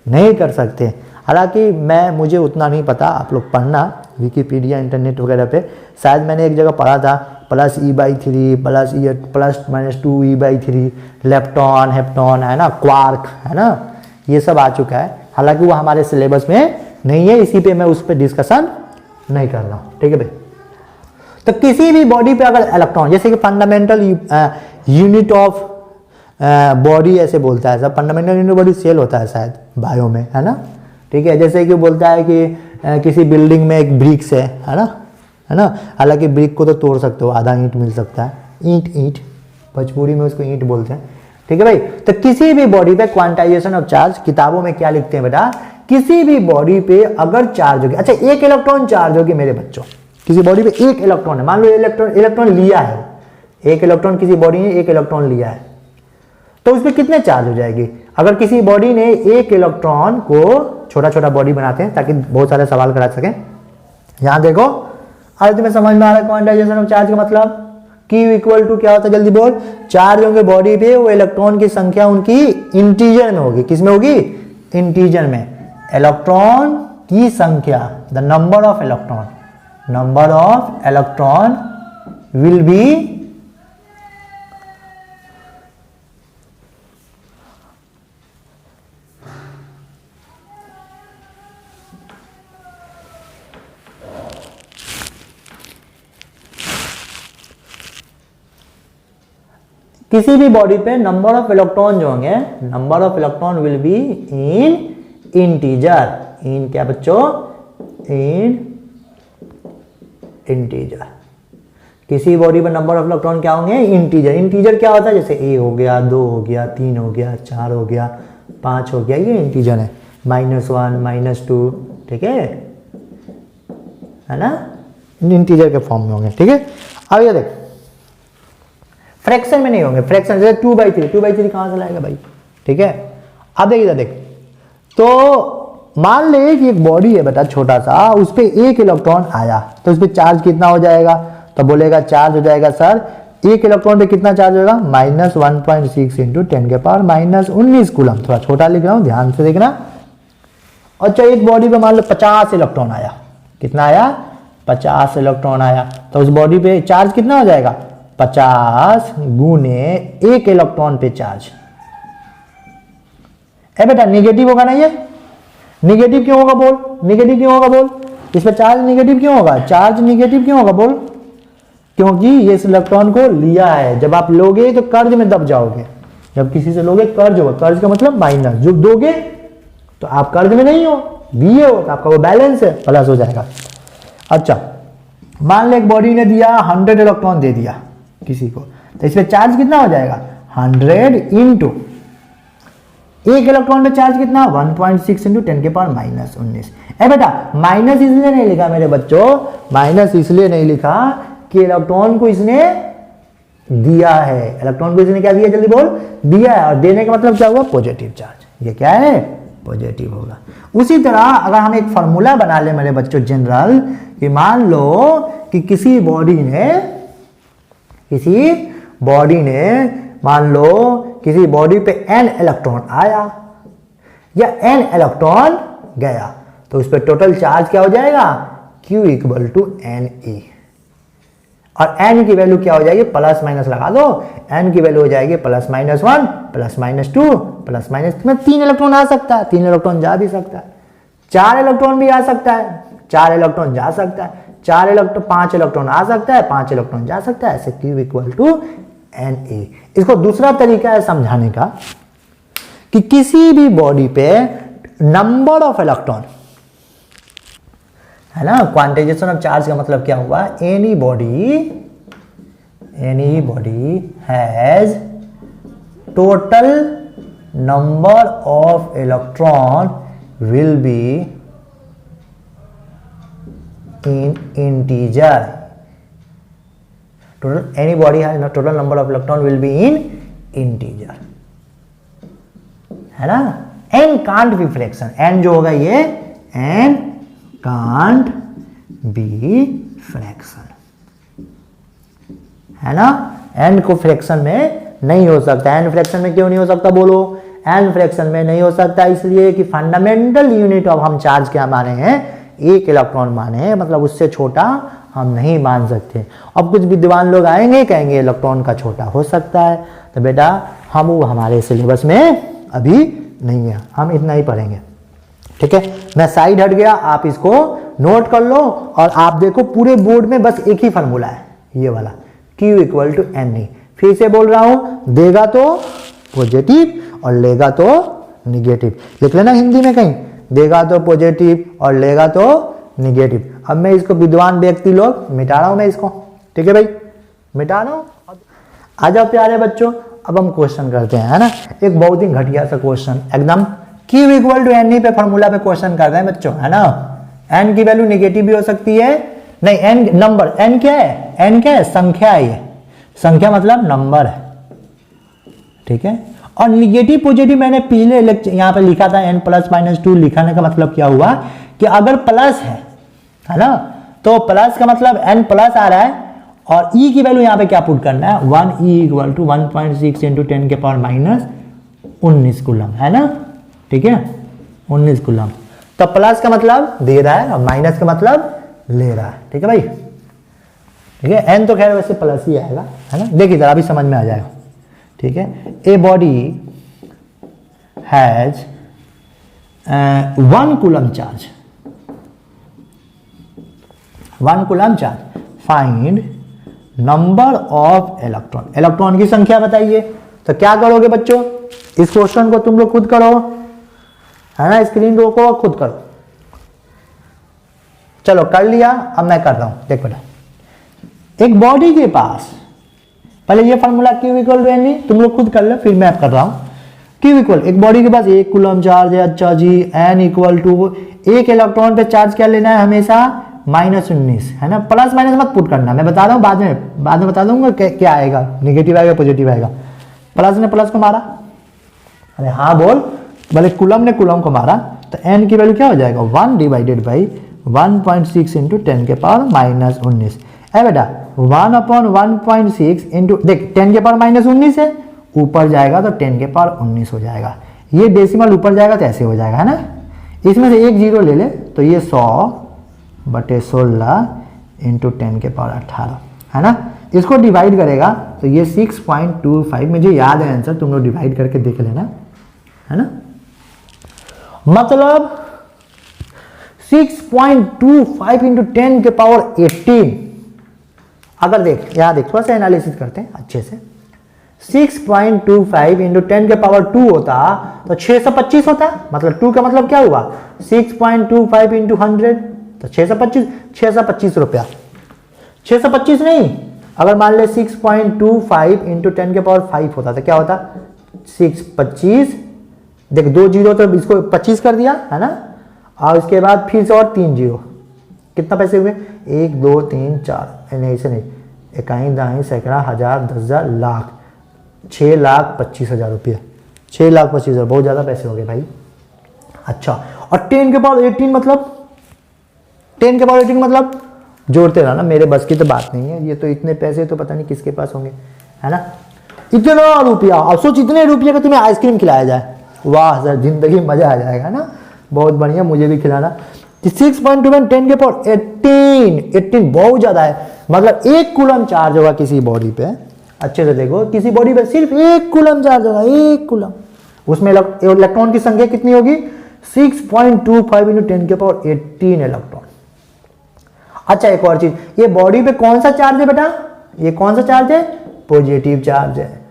[SPEAKER 1] नहीं कर सकते। हालांकि मुझे उतना नहीं पता, आप लोग पढ़ना विकिपीडिया इंटरनेट वगैरह पे, शायद मैंने एक जगह पढ़ा था +E/3 +2E/3 लेप्टॉन, हेप्टॉन, है ना, क्वार्क, है ना, ये सब आ चुका है। हालांकि वो हमारे सिलेबस में नहीं है, इसी पे मैं उस पर डिस्कशन नहीं कर रहा हूँ, ठीक है भाई। तो किसी भी बॉडी पे अगर इलेक्ट्रॉन, जैसे कि फंडामेंटल यूनिट ऑफ बॉडी ऐसे बोलता है, सब फंडामेंटल यूनिट बॉडी सेल होता है शायद बायो में, है ना, ठीक है। जैसे कि बोलता है कि किसी बिल्डिंग में एक ब्रिक्स है ना, हालांकि ब्रिक को तो तोड़ सकते हो, आधा ईंट मिल सकता है, ईंट भोजपुरी में उसको ईंट बोलते हैं, ठीक है भाई। तो किसी भी बॉडी पे क्वांटाइजेशन ऑफ चार्ज, किताबों में क्या लिखते हैं बेटा, किसी भी बॉडी पे अगर चार्ज होगी, अच्छा 1 इलेक्ट्रॉन चार्ज होगी मेरे बच्चों, किसी बॉडी पे 1 इलेक्ट्रॉन है, मान लो इलेक्ट्रॉन लिया है, 1 इलेक्ट्रॉन किसी बॉडी ने 1 इलेक्ट्रॉन लिया है, तो उसमें कितने चार्ज हो जाएगी? अगर किसी बॉडी ने 1 इलेक्ट्रॉन को, छोटा छोटा बॉडी बनाते हैं ताकि बहुत सारे सवाल करा सकें, यहां देखो, अरे तुम्हें समझ में आ रहा है क्वांटाइजेशन ऑफ चार्ज का मतलब? Q = क्या होता है, जल्दी बोल। चार्ज होंगे बॉडी पे, वो इलेक्ट्रॉन की संख्या उनकी इंटीजर में होगी। किस में होगी? इंटीजर में। इलेक्ट्रॉन की संख्या, the number of electron will be किसी भी बॉडी पे नंबर ऑफ इलेक्ट्रॉन जो होंगे, number of electron will be in integer. In क्या बच्चों? In integer. किसी बॉडी पे नंबर ऑफ इलेक्ट्रॉन क्या होंगे? इंटीजर। इंटीजर क्या होता है? जैसे A हो गया, 2 हो गया, 3 हो गया, 4 हो गया, 5 हो गया, ये इंटीजर है। -1 -2, ठीक है ना, इंटीजर के फॉर्म में होंगे, ठीक है। अब ये देख, फ्रैक्शन में नहीं होंगे, फ्रैक्शन जैसे 2/3 कहां से लाएगा भाई, ठीक है। अब देखिए देख, तो मान ले कि एक बॉडी है बेटा छोटा सा, उस पर 1 इलेक्ट्रॉन आया तो उस पर चार्ज कितना हो जाएगा, तो बोलेगा चार्ज हो जाएगा सर 1 इलेक्ट्रॉन पे कितना चार्ज होगा, -1.6 इंटू 10 के पावर -19 कूलम। थोड़ा छोटा लिख रहा हूं, ध्यान से देखना। अच्छा, एक बॉडी पे मान लो 50 इलेक्ट्रॉन आया, कितना आया, 50 इलेक्ट्रॉन आया, तो उस बॉडी पे चार्ज कितना हो जाएगा, 50 गुने 1 इलेक्ट्रॉन पे चार्ज। ए बेटा निगेटिव होगा ना, ये निगेटिव क्यों होगा बोल, निगेटिव क्यों होगा बोल, इस पे चार्ज निगेटिव क्यों होगा, चार्ज निगेटिव क्यों होगा बोल, क्योंकि ये इस इलेक्ट्रॉन को लिया है। जब आप लोगे तो कर्ज में दब जाओगे, जब किसी से लोगे कर्ज होगा, कर्ज का मतलब माइनस, जो दोगे तो आप कर्ज में नहीं हो, दिए हो तो आपका वो बैलेंस है, प्लस हो जाएगा। अच्छा, मान ले एक बॉडी ने दिया 100 इलेक्ट्रॉन दे दिया किसी को, तो इसमें चार्ज कितना हो जाएगा, 100 इंटू 1 इलेक्ट्रॉन पे चार्ज कितना, 1.6 इंटू 10 के पावर -19। ए बेटा माइनस इसलिए नहीं लिखा मेरे बच्चों, माइनस इसलिए नहीं लिखा कि इलेक्ट्रॉन को इसने दिया है, इलेक्ट्रॉन को इसने क्या दिया, जल्दी बोल, दिया है, और देने का मतलब क्या हुआ, पॉजिटिव चार्ज, ये क्या है, पॉजिटिव होगा। उसी तरह अगर हम एक फॉर्मूला बना ले मेरे बच्चों जनरल, कि मान लो कि किसी बॉडी ने मान लो किसी बॉडी पे n इलेक्ट्रॉन आया या n इलेक्ट्रॉन गया, तो उस पर टोटल चार्ज क्या हो जाएगा, Q इक्वल टू NE, और n की वैल्यू क्या हो जाएगी, प्लस माइनस लगा दो, n की वैल्यू हो जाएगी +-1 +-2 +-, में 3 इलेक्ट्रॉन आ सकता है, 3 इलेक्ट्रॉन जा भी सकता है, 4 इलेक्ट्रॉन भी आ सकता है, 4 इलेक्ट्रॉन जा सकता है, 5 इलेक्ट्रॉन आ सकता है, 5 इलेक्ट्रॉन जा सकता है, ऐसे Q इक्वल टू Na। इसको दूसरा तरीका है समझाने का कि किसी भी बॉडी पे नंबर ऑफ इलेक्ट्रॉन है ना, क्वांटाइजेशन ऑफ चार्ज का मतलब क्या हुआ, any body has total number of electron will be in integer, total any body has total number of electron will be in integer, है ना। n can't be fraction, n जो होगा ये n can't be fraction, है ना, n को fraction में नहीं हो सकता। n फ्रैक्शन में क्यों नहीं हो सकता बोलो, n फ्रैक्शन में नहीं हो सकता इसलिए कि फंडामेंटल यूनिट ऑफ हम चार्ज क्या माने हैं, 1 इलेक्ट्रॉन माने हैं, मतलब उससे छोटा हम नहीं मान सकते। अब कुछ विद्वान लोग आएंगे कहेंगे इलेक्ट्रॉन का छोटा हो सकता है, तो बेटा हम वो हमारे सिलेबस में अभी नहीं है, हम इतना ही पढ़ेंगे, ठीक है। मैं साइड हट गया, आप इसको नोट कर लो, और आप देखो पूरे बोर्ड में बस एक ही फॉर्मूला है, ये वाला Q इक्वल टू NE। फिर से बोल रहा हूं, देगा तो पॉजिटिव और लेगा तो निगेटिव, लिख लेना हिंदी में कहीं, देगा तो पॉजिटिव और लेगा तो निगेटिव। अब मैं इसको विद्वान व्यक्ति लोग मिटा रहा हूं मैं इसको, ठीक है भाई, मिटा रहा हूं। आ जाओ प्यारे बच्चों, अब हम क्वेश्चन करते हैं, है ना, एक बहुत ही घटिया सा क्वेश्चन, एकदम Q इक्वल टू NE पे फॉर्मूला पे क्वेश्चन कर रहे हैं बच्चों, है ना। n की वैल्यू निगेटिव भी हो सकती है, नहीं n नंबर, n क्या है, n क्या है, संख्या है, ये संख्या मतलब नंबर है, ठीक है। और निगेटिव पॉजिटिव मैंने पिछले लेक्चर यहाँ पे लिखा था, n +-2 लिखाने का मतलब क्या हुआ कि अगर प्लस है ना, तो प्लस का मतलब n प्लस आ रहा है, और e की वैल्यू यहाँ पे क्या पुट करना है, 1e इक्वल टू 1.6 इंटू 10 के पावर -19 कूलम, है ना, ठीक है, 19 कूलम। तो प्लस का मतलब दे रहा है और माइनस का मतलब ले रहा है, ठीक है भाई, ठीक है। n तो खैर वैसे प्लस ही आएगा, है ना, देखिए जरा अभी समझ में आ जाएगा, ठीक है। A body has 1 coulomb charge, 1 coulomb charge, find number of electron, electron की संख्या बताइए। तो क्या करोगे बच्चों, इस क्वेश्चन को तुम लोग खुद करो, है ना, स्क्रीन रोको और खुद करो। चलो कर लिया, अब मैं कर रहा हूं, देख बेटा, एक बॉडी के पास, पहले ये formula Q equal to NE तुम लोग खुद कर लो, फिर मैं कर रहा हूं। Q इक्वल, एक बॉडी के पास 1 कूलम चार्ज है, अच्छा जी, n इक्वल टू 1 इलेक्ट्रॉन पे चार्ज क्या लेना है हमेशा, -19, है ना, प्लस माइनस मत पुट करना, मैं बता रहा हूं, बाद में बता दूंगा क्या आएगा, निगेटिव आएगा पॉजिटिव आएगा। प्लस ने प्लस को मारा, अरे हाँ बोल, भले कूलम ने कूलम को मारा, तो n की वैल्यू क्या हो जाएगा 1 डिवाइडेड बाई 1.6 इंटू 10 के पावर माइनस 19। है बेटा 1 अपॉन 1.6 इंटू देख 10 के पावर माइनस 19 है, ऊपर जाएगा तो 10 के पावर 19 हो जाएगा। ये डेसिमल ऊपर जाएगा तो ऐसे हो जाएगा, है ना। इसमें से एक जीरो ले ले तो ये 100/16 इंटू 10 के पावर 18, है ना। इसको डिवाइड करेगा तो ये 6.25, मुझे याद है आंसर, तुम लोग डिवाइड करके देख लेना, है ना। मतलब 6.25 इंटू 10 के पावर 18। अगर देख यहाँ देख, थोड़ा सा एनालिसिस करते हैं अच्छे से। 6.25 इंटू 10 के पावर 2 होता तो 625 होता, मतलब 2 का मतलब क्या हुआ 6.25 इंटू 100 तो 625 रुपया। 625 नहीं, अगर मान ले 6.25 इंटू 10 के पावर 5 होता तो क्या होता 625, देख 2 जीरो तो इसको 25 कर दिया, है ना। और उसके बाद फिर से और 3 जीरो, कितना पैसे हुए 1 2 3 4, नहीं ऐसे नहीं, इकाई दाई सैकड़ा हजार 10,000 लाख, 6,25,000 रुपये, 6,25,000, बहुत ज़्यादा पैसे हो गए भाई। अच्छा, और 10 के पावर 18 मतलब 10 के पावर 18 मतलब जोड़ते रहना, मेरे बस की तो बात नहीं है, ये तो इतने पैसे तो पता नहीं किसके पास होंगे, है ना। इतना रुपया, अब सोच इतने रुपये का तुम्हें आइसक्रीम खिलाया जाए, वाह सर जिंदगी मजा आ जाएगा ना, बहुत बढ़िया, मुझे भी खिलाना। 6.2 10 के पावर 18 बहुत ज्यादा है, मतलब 1 कूलम चार्ज होगा किसी बॉडी पे। अच्छे से देखो, किसी बॉडी पे सिर्फ 1 कूलम चार्ज होगा, 1 कूलम, उसमें इलेक्ट्रॉन की संख्या कितनी होगी 6.25 इंटू 10 के पावर 18 इलेक्ट्रॉन। अच्छा एक और चीज, ये बॉडी पे कौन सा चार्ज है बेटा, ये कौन सा चार्ज है पॉजिटिव चार्ज है।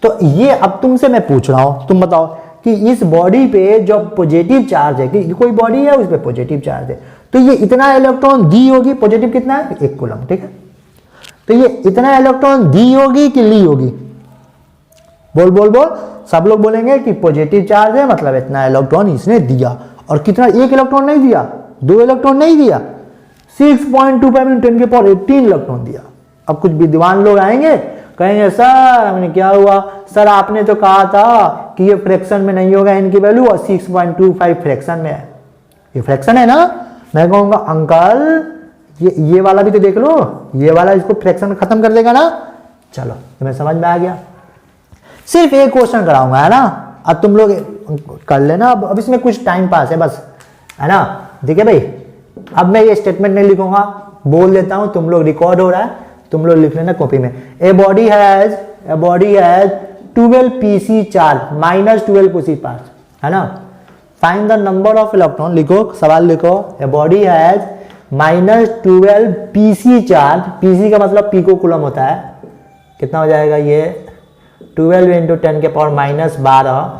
[SPEAKER 1] तो ये अब तुमसे मैं पूछ रहा हूं, तुम बताओ कि इस बॉडी पे जो पॉजिटिव चार्ज है, कि कोई बॉडी है उस पे पॉजिटिव चार्ज है, तो ये इतना इलेक्ट्रॉन दी होगी, पॉजिटिव कितना है 1 कूलम, ठीक है। तो ये इतना इलेक्ट्रॉन दी होगी कि ली होगी, बोल बोल बोल, सब लोग बोलेंगे कि पॉजिटिव चार्ज है मतलब इतना इलेक्ट्रॉन इसने दिया। और कितना, 1 इलेक्ट्रॉन नहीं दिया, 2 इलेक्ट्रॉन नहीं दिया, 6.25 इंटू 10 के पावर 18 इलेक्ट्रॉन दिया। अब कुछ विद्वान लोग आएंगे, कहेंगे सर हमने क्या हुआ, सर आपने तो कहा था कि ये फ्रैक्शन में नहीं होगा इनकी वैल्यू, और 6.25 फ्रैक्शन में है, ये फ्रैक्शन है ना। मैं कहूंगा अंकल ये वाला भी तो देख लो, ये वाला इसको फ्रैक्शन खत्म कर देगा ना। चलो तुम्हें समझ में आ गया, सिर्फ एक क्वेश्चन कराऊंगा, है ना। अब तुम लोग कर लेना, अब इसमें कुछ टाइम पास है बस, है ना। ठीक है भाई, अब मैं ये स्टेटमेंट नहीं लिखूंगा, बोल देता हूं, तुम लोग रिकॉर्ड हो रहा है, तुम लोग लिख लेना कॉपी में। A body has 12 pc charge -12 pc पास, है ना। Find the number of electron, लिखो सवाल लिखो। A body has -12 pc charge, pc का मतलब पिको कूलम होता है, कितना हो जाएगा ये 12 इंटू 10 के पावर -12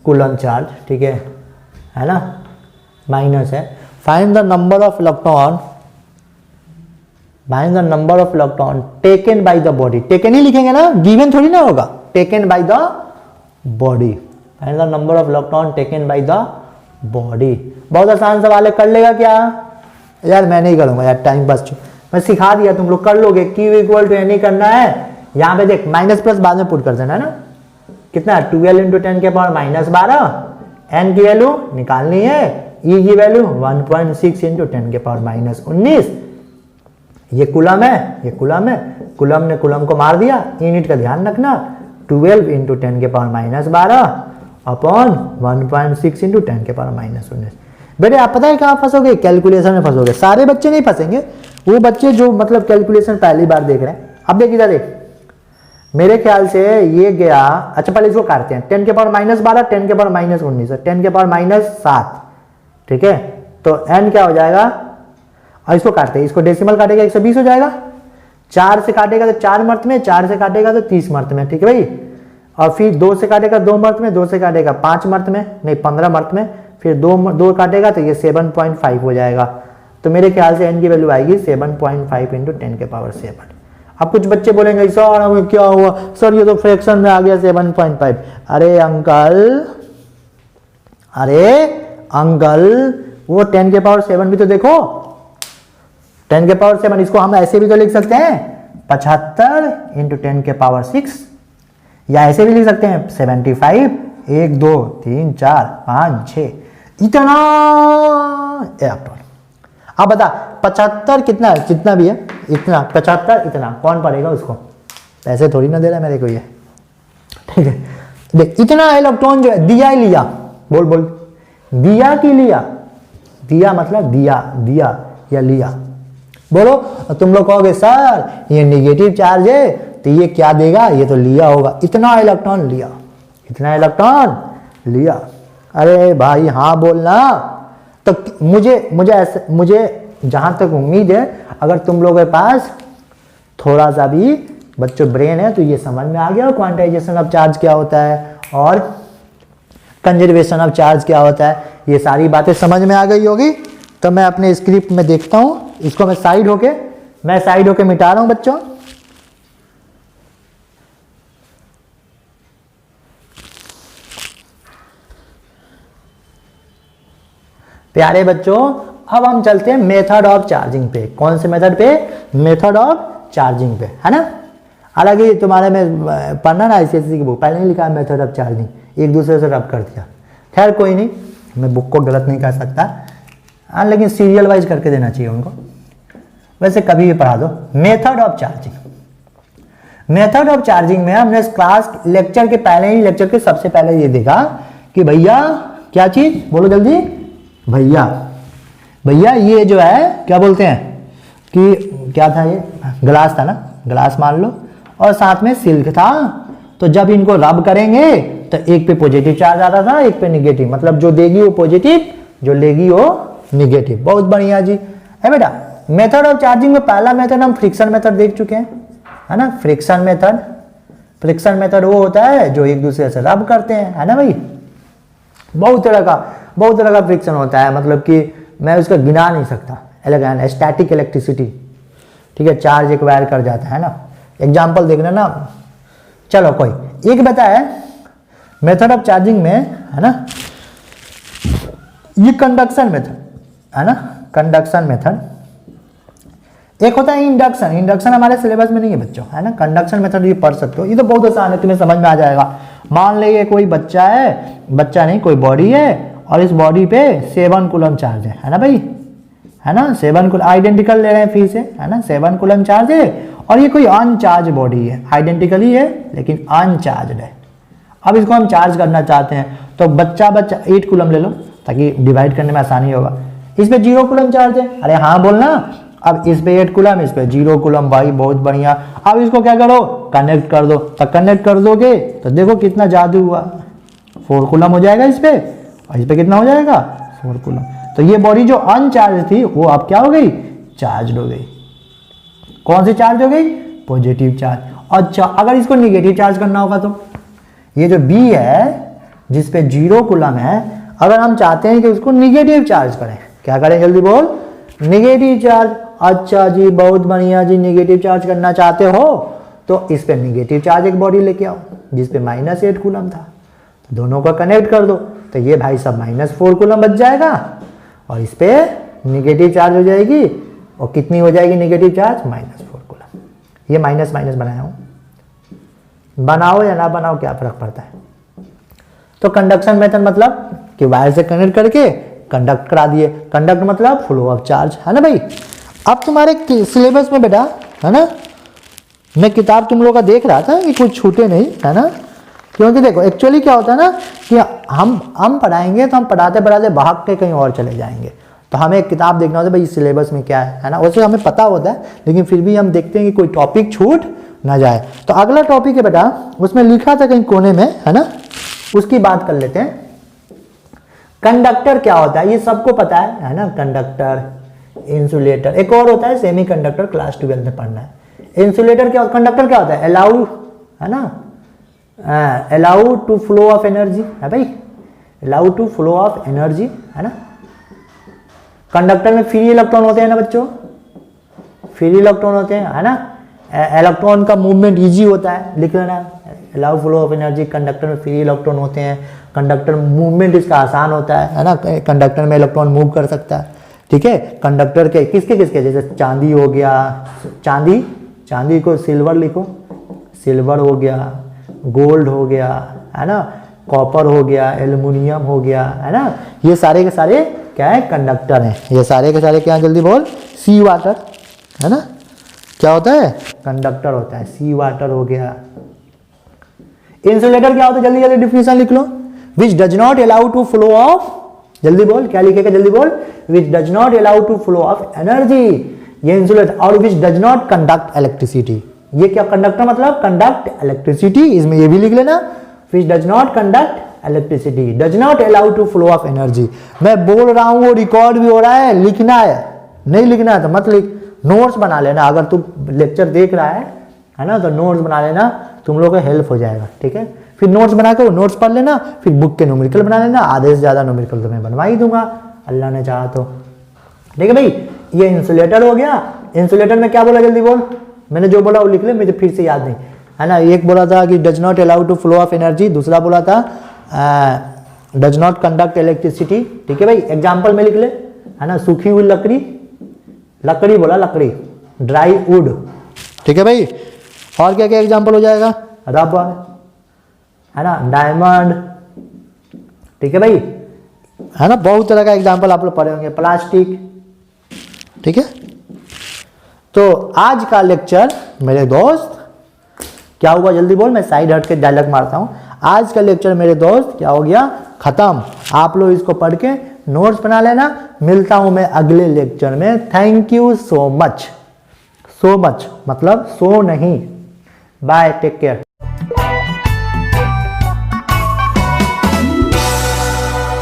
[SPEAKER 1] कूलम चार्ज, ठीक है ना, माइनस है। Find the number of electron, find the number of electron taken by the body, taken ही लिखेंगे ना, गिवन थोड़ी ना होगा, taken by the body. Find the number of electron taken by the body. बहुत आसान सवाल है, कर लेगा क्या यार, मैं नहीं करूंगा यार, टाइम पास, मैं सिखा दिया, तुम लोग कर लोगे। Q इक्वल टू एन करना है, यहाँ पे देख माइनस प्लस बाद में पुट कर देना है ना। कितना 12 इंटू 10 के पावर -12, n की वैल्यू निकालनी है, e की वैल्यू 1.6 इंटू 10 के पावर -19। ये कूलम है, ये कूलम है, कूलम ने कूलम को मार दिया, यूनिट का ध्यान रखना, 12 इंटू 10 के पावर -12 अपॉन 1.6 इंटू 10 के पावर -19। बेटे आप पता है कहाँ फंसोगे, कैलकुलेशन में फंसोगे। सारे बच्चे नहीं फंसेंगे, वो बच्चे जो मतलब कैलकुलेशन पहली बार देख रहे हैं। अब देख इधर देख, मेरे ख्याल से ये गया, अच्छा पहले इसको काटते हैं, 10 के पावर -12, 10 के पावर -19, 10 के पावर -7, ठीक है। तो n क्या हो जाएगा, और इसको काटते हैं, इसको डेसिमल काटेगा 120 हो जाएगा, 4 से काटेगा तो 4 मर्त में, 4 से काटेगा तो 30 मर्त में, ठीक है भाई। और फिर 2 से काटेगा 2 मर्त में, 2 से काटेगा 5 मर्त में, नहीं 15 मर्त में, फिर 2 काटेगा तो ये 7.5 हो जाएगा। तो मेरे ख्याल से n की वैल्यू आएगी 7.5 इंटू 10 के पावर 7। अब कुछ बच्चे बोलेंगे सर हमें क्या हुआ, सर ये तो फ्रैक्शन में आ गया 7.5। अरे अंकल वो 10 के पावर 7 भी तो देखो, 10 के पावर 7, इसको हम ऐसे भी तो लिख सकते हैं 75 इंटू 10 के पावर 6, या ऐसे भी लिख सकते हैं 75 1 2 3 4 5 6 इतना इलेक्ट्रॉन। अब बता 75 कितना, जितना भी है इतना, 75 इतना, कौन पढ़ेगा उसको? पैसे थोड़ी ना दे रहा है मेरे को ये, ठीक है। देख इतना इलेक्ट्रॉन जो है दिया ही लिया, बोल बोल, दिया की लिया? दिया मतलब दिया, दिया या लिया? बोलो। तुम लोग कहोगे सर ये नेगेटिव चार्ज है तो ये क्या देगा, ये तो लिया होगा। इतना इलेक्ट्रॉन लिया, इतना इलेक्ट्रॉन लिया। अरे भाई हाँ बोलना। तो मुझे जहां तक उम्मीद है, अगर तुम लोगों के पास थोड़ा सा भी बच्चों ब्रेन है तो ये समझ में आ गया क्वांटाइजेशन ऑफ चार्ज क्या होता है और कंजर्वेशन ऑफ चार्ज क्या होता है, ये सारी बातें समझ में आ गई होगी। तो मैं अपने स्क्रिप्ट में देखता हूँ, इसको मैं साइड होके मिटा रहा हूँ बच्चों। प्यारे बच्चों, अब हम चलते हैं मेथड ऑफ चार्जिंग पे। कौन से मेथड पे? मेथड ऑफ चार्जिंग पे, है ना। हालांकि तुम्हारे में पढ़ना ना ICSE की बुक, पहले ही लिखा है मेथड ऑफ चार्जिंग, एक दूसरे से रब कर दिया। खैर कोई नहीं, मैं बुक को गलत नहीं कर सकता, हाँ, लेकिन सीरियल वाइज करके देना चाहिए उनको। वैसे कभी भी पढ़ा दो। Method of charging, method of charging में हमने क्लास लेक्चर के पहले ही, लेक्चर के सबसे पहले ये देखा कि भैया क्या चीज, बोलो जल्दी भैया ये जो है क्या बोलते हैं कि क्या था, ये ग्लास था ना, ग्लास मान लो, और साथ में सिल्क था। तो जब इनको रब करेंगे तो एक पे पॉजिटिव चार्ज आता था, एक पे निगेटिव, मतलब जो देगी वो पॉजिटिव, जो लेगी वो निगेटिव। बहुत बढ़िया जी है बेटा। मेथड ऑफ चार्जिंग में पहला मेथड हम फ्रिक्शन मेथड देख चुके हैं, है ना। फ्रिक्शन मेथड वो होता है जो एक दूसरे से रब करते हैं, है ना भाई। बहुत तरह का फ्रिक्शन होता है, मतलब कि मैं उसका गिना नहीं सकता। स्टैटिक इलेक्ट्रिसिटी, ठीक है, चार्ज एक्वायर कर जाता है ना। एग्जाम्पल देखना ना। चलो कोई एक बताया मेथड ऑफ चार्जिंग में, है ना, ये कंडक्शन मेथड, है ना, कंडक्शन मेथड। एक होता है इंडक्शन हमारे सिलेबस में नहीं है बच्चों, है ना। कंडक्शन मेथड ये पढ़ सकते हो, ये तो बहुत आसान है, तुम्हें समझ में आ जाएगा। मान लीजिए कोई बच्चा है, बच्चा नहीं कोई बॉडी है, और इस बॉडी पे 7 कूलम चार्ज है ना भाई, है ना। 7 कूलम आइडेंटिकल ले रहे हैं फिर से, है ना। 7 कूलम चार्ज है और ये कोई अनचार्ज बॉडी है, आइडेंटिकल ही है लेकिन अनचार्ज है। अब इसको हम चार्ज करना चाहते हैं तो बच्चा 8 कूलम ले लो ताकि डिवाइड करने में आसानी होगा। इस पे 0 कूलम चार्ज है, अरे हाँ बोलना। अब इस पे 8 कूलम, इस पे 0 कूलम, भाई बहुत बढ़िया। अब इसको क्या करो, कनेक्ट कर दो। तो कनेक्ट कर दोगे तो देखो कितना जादू हुआ, 4 कूलम हो जाएगा इस पे, और इस पे कितना हो जाएगा, 4 कूलम। तो ये बॉडी जो अनचार्ज थी वो अब क्या हो गई, चार्ज हो गई। कौन सी चार्ज हो गई, पॉजिटिव चार्ज। अच्छा अगर इसको निगेटिव चार्ज करना होगा तो ये जो B है जिसपे 0 कूलम है, अगर हम चाहते हैं कि उसको निगेटिव चार्ज करें, क्या करें जल्दी बोल, निगेटिव चार्ज। अच्छा जी बहुत बढ़िया जी, निगेटिव चार्ज करना चाहते हो तो इस पे निगेटिव चार्ज एक बॉडी लेके आओ जिसपे -8 कूलम था, तो दोनों को कनेक्ट कर दो। तो ये भाई सब -4 कूलम बच जाएगा और इस पे निगेटिव चार्ज हो जाएगी, और कितनी हो जाएगी निगेटिव चार्ज, -4 कूलम। ये माइनस बनाया हूं, बनाओ या ना बनाओ क्या फर्क पड़ता है। तो कंडक्शन मेथड मतलब कि वायर से कनेक्ट करके कंडक्ट करा दिए। कंडक्ट मतलब फ्लो ऑफ चार्ज, है ना भाई। अब तुम्हारे सिलेबस में बेटा, है ना, मैं किताब तुम लोग का देख रहा था कि कुछ छूटे नहीं, है ना। क्योंकि देखो एक्चुअली क्या होता है ना कि हम पढ़ाएंगे तो हम पढ़ाते पढ़ाते भाग के कहीं और चले जाएंगे। तो हमें एक किताब देखना होता है भाई सिलेबस में क्या है ना। वैसे हमें पता होता है लेकिन फिर भी हम देखते हैं कि कोई टॉपिक छूट ना जाए। तो अगला टॉपिक है बेटा, उसमें लिखा था कहीं कोने में, है ना, उसकी बात कर लेते हैं। कंडक्टर क्या होता है ये सबको पता है ना। कंडक्टर, इंसुलेटर, एक और होता है सेमी कंडक्टर, क्लास 12 में पढ़ना है। इंसुलेटर क्या, कंडक्टर क्या होता है, अलाउ, है ना, allow to flow of energy, है भाई, allow to flow of energy, है ना। कंडक्टर में फ्री इलेक्ट्रॉन होते हैं ना बच्चों, फ्री इलेक्ट्रॉन होते हैं, है ना। इलेक्ट्रॉन का मूवमेंट इजी होता है, लिख लेना, allow flow of energy. Conductor में फ्री इलेक्ट्रॉन होते हैं, कंडक्टर मूवमेंट इसका आसान होता है ना। कंडक्टर में इलेक्ट्रॉन मूव कर सकता है, ठीक है। कंडक्टर के किसके जैसे चांदी हो गया, चांदी को सिल्वर लिखो, सिल्वर हो गया, गोल्ड हो गया, है ना, कॉपर हो गया, एल्युमिनियम हो गया, है ना, ये सारे के सारे क्या है, कंडक्टर हैं। ये सारे के सारे क्या है, जल्दी बोल, सी वाटर, है ना, क्या होता है, कंडक्टर होता है, सी वाटर हो गया। इंसुलेटर क्या होता है, जल्दी जल्दी डिफिनेशन लिख लो, which does not allow to flow of, जल्दी बोल, क्या लिखेगा, जल्दी बोल, which does not allow to flow of energy, ये इंसुलेटर। और which does not conduct electricity, ये क्या, कंडक्टर मतलब कंडक्ट इलेक्ट्रिसिटी, इसमें ये भी लिख लेना, which does not conduct electricity, does not allow to flow of energy. मैं बोल रहा हूं, वो रिकॉर्ड भी हो रहा है, लिखना है, नहीं लिखना है तो मत लिख, नोट्स बना लेना, अगर तू लेक्चर देख रहा है ना, तो नोट्स बना लेना, तुम लोग को हेल्प हो जाएगा, ठीक है। फिर नोट्स बना के वो नोट्स पढ़ लेना, फिर बुक के न्यूमेरिकल बना लेना, आधे से ज़्यादा न्यूमेरिकल तो मैं बनवा ही दूंगा, अल्लाह ने चाहा तो, ठीक है भाई। ये इंसुलेटर हो गया। इंसुलेटर में क्या बोला, जल्दी बोल, मैंने जो बोला वो लिख ले, मुझे फिर से याद नहीं, है ना। एक बोला था कि does not allow to flow of energy, दूसरा बोला था डज नॉट कंडक्ट इलेक्ट्रिसिटी, ठीक है भाई। एग्जाम्पल में लिख ले, है ना, सूखी हुई लकड़ी, लकड़ी बोला, लकड़ी, ड्राई वुड, ठीक है भाई। और क्या क्या एग्जाम्पल हो जाएगा, रबर, है ना, डायमंड, ठीक है भाई, है ना, बहुत तरह का एग्जाम्पल आप लोग पढ़े होंगे, प्लास्टिक, ठीक है। तो आज का लेक्चर मेरे दोस्त क्या हुआ, जल्दी बोल, मैं साइड हट के डायलॉग मारता हूं। आज का लेक्चर मेरे दोस्त क्या हो गया, खत्म। आप लोग इसको पढ़ के नोट्स बना लेना। मिलता हूं मैं अगले लेक्चर में। Thank you so much, so much मतलब सो नहीं। Bye, take care.